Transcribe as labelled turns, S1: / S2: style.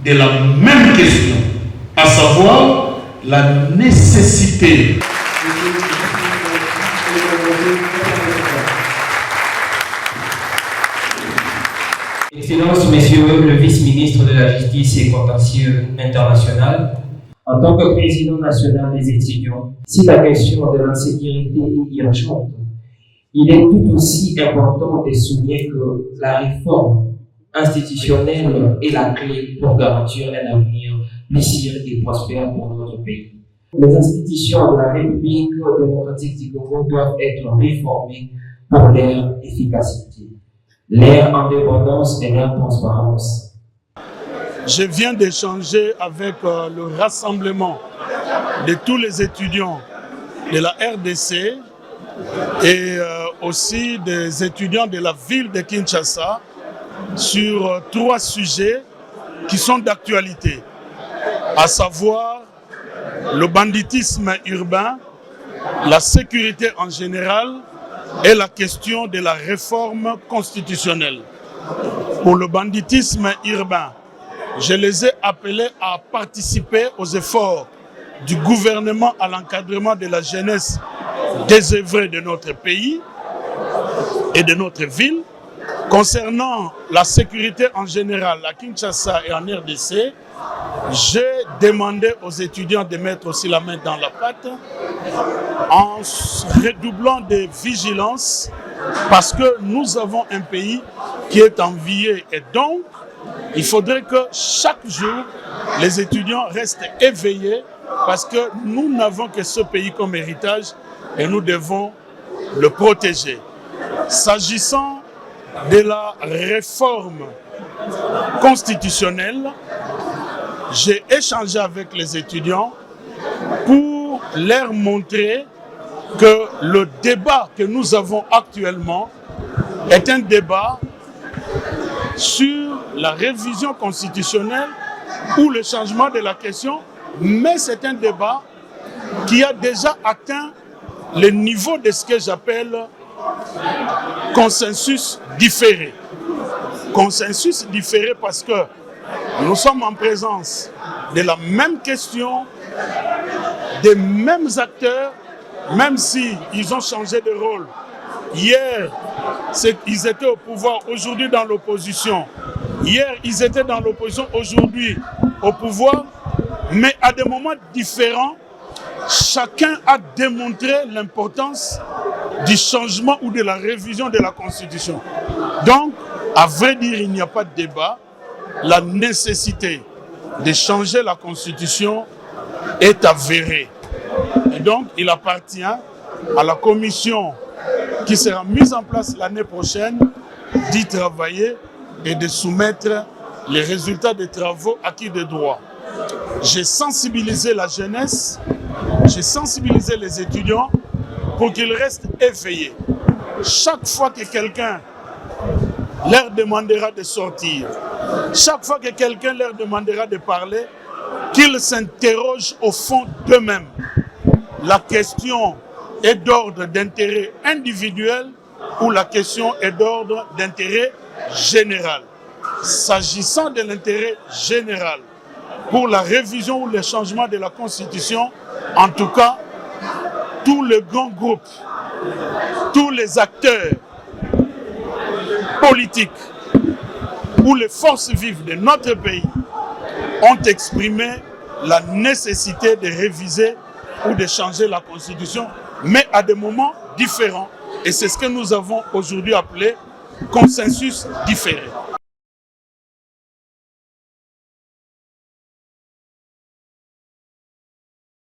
S1: de la même question, à savoir la nécessité.
S2: Excellences, Messieurs le vice-ministre de la Justice et Contentieux international, en tant que président national des étudiants, si la question de l'insécurité est urgente, il est tout aussi important de souligner que la réforme institutionnelle est la clé pour garantir un avenir lucide et prospère pour notre pays. Les institutions de la République démocratique du Congo doivent être réformées pour leur efficacité, leur indépendance et leur transparence.
S3: Je viens d'échanger avec le rassemblement de tous les étudiants de la RDC et aussi des étudiants de la ville de Kinshasa sur 3 sujets qui sont d'actualité, à savoir le banditisme urbain, la sécurité en général et la question de la réforme constitutionnelle. Pour le banditisme urbain, je les ai appelés à participer aux efforts du gouvernement à l'encadrement de la jeunesse désœuvrée de notre pays et de notre ville. Concernant la sécurité en général à Kinshasa et en RDC, j'ai demandé aux étudiants de mettre aussi la main dans la pâte en redoublant de vigilance parce que nous avons un pays qui est envié et donc il faudrait que chaque jour les étudiants restent éveillés parce que nous n'avons que ce pays comme héritage et nous devons le protéger. S'agissant de la réforme constitutionnelle, j'ai échangé avec les étudiants pour leur montrer que le débat que nous avons actuellement est un débat sur la révision constitutionnelle ou le changement de la question, mais c'est un débat qui a déjà atteint le niveau de ce que j'appelle consensus différé. Consensus différé parce que nous sommes en présence de la même question, des mêmes acteurs, même s'ils ont changé de rôle. Hier, ils étaient au pouvoir, aujourd'hui dans l'opposition. Hier, ils étaient dans l'opposition, aujourd'hui au pouvoir, mais à des moments différents, chacun a démontré l'importance du changement ou de la révision de la Constitution. Donc, à vrai dire, il n'y a pas de débat. La nécessité de changer la Constitution est avérée. Et donc, il appartient à la commission qui sera mise en place l'année prochaine d'y travailler et de soumettre les résultats des travaux acquis de droit. J'ai sensibilisé la jeunesse, j'ai sensibilisé les étudiants pour qu'ils restent éveillés. Chaque fois que quelqu'un leur demandera de sortir, chaque fois que quelqu'un leur demandera de parler, qu'ils s'interrogent au fond d'eux-mêmes. La question est d'ordre d'intérêt individuel ou la question est d'ordre d'intérêt général. S'agissant de l'intérêt général, pour la révision ou le changement de la Constitution, en tout cas, tous les grands groupes, tous les acteurs politiques ou les forces vives de notre pays ont exprimé la nécessité de réviser ou de changer la Constitution, mais à des moments différents. Et c'est ce que nous avons aujourd'hui appelé consensus différé.